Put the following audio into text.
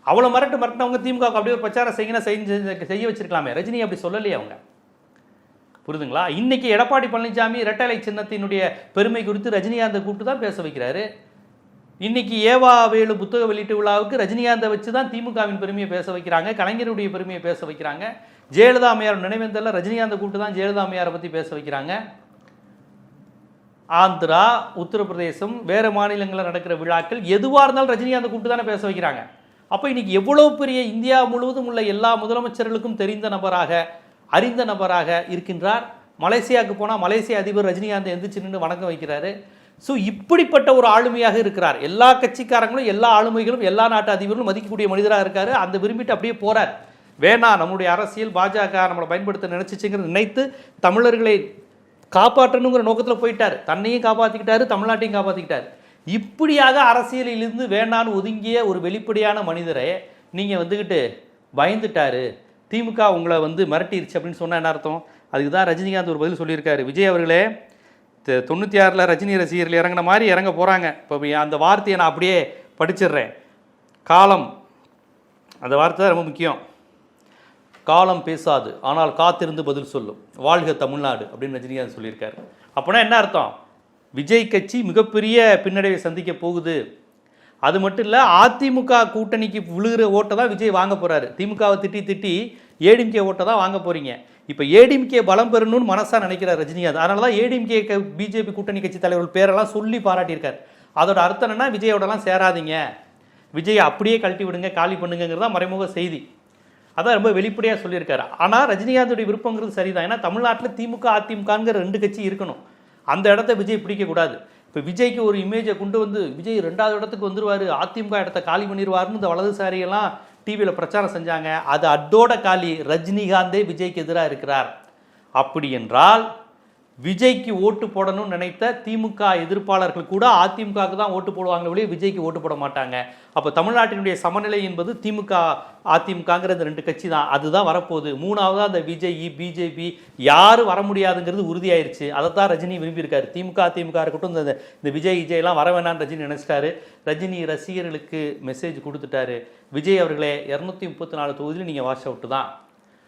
அவ்வளோ மிரட்டினவங்க திமுக அப்படியே ஒரு பிரச்சாரம் செய்ய வச்சிருக்கலாமே. ரஜினி அப்படி சொல்லலையே அவங்க. புரியுதுங்களா? இன்னைக்கு எடப்பாடி பழனிசாமி இரட்டை சின்னத்தினுடைய பெருமை குறித்து ரஜினிகாந்தை கூப்பிட்டு தான் பேச வைக்கிறாரு. இன்னைக்கு ஏவா வேலு புத்தக வெளியீட்டு விழாவுக்கு ரஜினிகாந்தை வச்சு தான் திமுகவின் பெருமையை பேச வைக்கிறாங்க, கலைஞருடைய பெருமையை பேச வைக்கிறாங்க. ஜெயலலிதா அம்மையார் நினைவேந்தல்ல ரஜினிகாந்தை கூப்பிட்டு தான் ஜெயலலிதா அம்மையாரை பற்றி பேச வைக்கிறாங்க. ஆந்திரா, உத்தரப்பிரதேசம், வேறு மாநிலங்களில் நடக்கிற விழாக்கள் எதுவாக இருந்தாலும் ரஜினிகாந்தை கூப்பிட்டு தானே பேச வைக்கிறாங்க. அப்போ இன்னைக்கு எவ்வளோ பெரிய இந்தியா முழுவதும் உள்ள எல்லா முதலமைச்சர்களுக்கும் தெரிந்த நபராக, அறிந்த நபராக இருக்கின்றார். மலேசியாவுக்கு போனால் மலேசிய அதிபர் ரஜினிகாந்தை எந்திரிச்சு நின்று வணக்கம் வைக்கிறாரு. ஸோ இப்படிப்பட்ட ஒரு ஆளுமையாக இருக்கிறார். எல்லா கட்சிக்காரங்களும் எல்லா ஆளுமைகளும் எல்லா நாட்டு அதிபர்களும் மதிக்கக்கூடிய மனிதராக இருக்காரு. அந்த விரும்பிட்டு அப்படியே போறார். வேணா நம்முடைய அரசியல் பாஜக நம்மளை பயன்படுத்த நினைச்சிச்சுங்கிறது நினைத்து தமிழர்களை காப்பாற்றணுங்கிற நோக்கத்தில் போயிட்டார். தன்னையும் காப்பாற்றிக்கிட்டாரு, தமிழ்நாட்டையும் காப்பாற்றிக்கிட்டார். இப்படியாக அரசியலிலிருந்து வேணான்னு ஒதுங்கிய ஒரு வெளிப்படையான மனிதரை நீங்கள் வந்துக்கிட்டு பயந்துட்டாரு, திமுக உங்களை மிரட்டிருச்சு அப்படின்னு சொன்னால் என்ன அர்த்தம்? அதுக்கு தான் ரஜினிகாந்த் ஒரு பதில் சொல்லியிருக்காரு. விஜய் அவர்களே, 96 ரஜினி ரசிகர்கள் இறங்கின மாதிரி இறங்க போகிறாங்க. இப்போ அந்த வார்த்தையை நான் அப்படியே படிச்சிடுறேன். காலம், அந்த வார்த்தை தான் ரொம்ப முக்கியம். காலம் பேசாது, ஆனால் காத்திருந்து பதில் சொல்லும், வாழ்க தமிழ்நாடு அப்படின்னு ரஜினிகாந்த் சொல்லியிருக்காரு. அப்போனா என்ன அர்த்தம்? விஜய் கட்சி மிகப்பெரிய பின்னடைவை சந்திக்க போகுது. அது மட்டும் இல்லை, அதிமுக கூட்டணிக்கு விழுகிற ஓட்டை தான் விஜய் வாங்க போகிறாரு. திமுகவை திட்டி ஏடிஎம்கே ஓட்டை தான் வாங்க போகிறீங்க. இப்போ ஏடிஎம்கே பலம் பெறணும்னு மனசாக நினைக்கிறார் ரஜினிகாந்த். அதனால தான் ஏடிஎம்கே பிஜேபி கூட்டணி கட்சி தலைவர்கள் பேரெல்லாம் சொல்லி பாராட்டியிருக்கார். அதோட அர்த்தம் என்னன்னா, விஜயோடலாம் சேராதீங்க, விஜயை அப்படியே கழட்டி விடுங்க, காலி பண்ணுங்கிறது தான் மறைமுக செய்தி. அதான் ரொம்ப வெளிப்படையாக சொல்லியிருக்காரு. ஆனால் ரஜினிகாந்தோடைய விருப்பங்கிறது சரிதான். ஏன்னா தமிழ்நாட்டில் திமுக அதிமுகங்கிற 2 கட்சி இருக்கணும். அந்த இடத்த விஜய் பிடிக்கக்கூடாது. இப்போ விஜய்க்கு ஒரு இமேஜை கொண்டு விஜய் 2வது இடத்துக்கு வந்துடுவார், அதிமுக இடத்த காலி பண்ணிடுவார்னு இந்த வலதுசாரியெல்லாம் டிவியில் பிரச்சாரம் செஞ்சாங்க. அது அட்டோட காலி. ரஜினிகாந்தே விஜய்க்கு எதிராக இருக்கிறார். அப்படி என்றால் விஜய்க்கு ஓட்டு போடணும்னு நினைத்த திமுக எதிர்ப்பாளர்கள் கூட அதிமுகவுக்கு தான் ஓட்டு போடுவாங்க, வெளியே விஜய்க்கு ஓட்டு போட மாட்டாங்க. அப்போ தமிழ்நாட்டினுடைய சமநிலை என்பது திமுக அதிமுகங்கிற இந்த 2 கட்சி தான். அதுதான் வரப்போகுது. 3வது அந்த விஜய் பிஜேபி யாரும் வர முடியாதுங்கிறது உறுதியாயிருச்சு. அதை தான் ரஜினி விரும்பியிருக்காரு. திமுக அதிமுக இருக்கட்டும், இந்த விஜய்லாம் வர வேணான்னு ரஜினி நினைச்சிட்டாரு. ரஜினி ரசிகர்களுக்கு மெசேஜ் கொடுத்துட்டாரு. விஜய் அவர்களே, 234 தொகுதியில் நீங்கள் வாஷ் அவுட்டு தான்.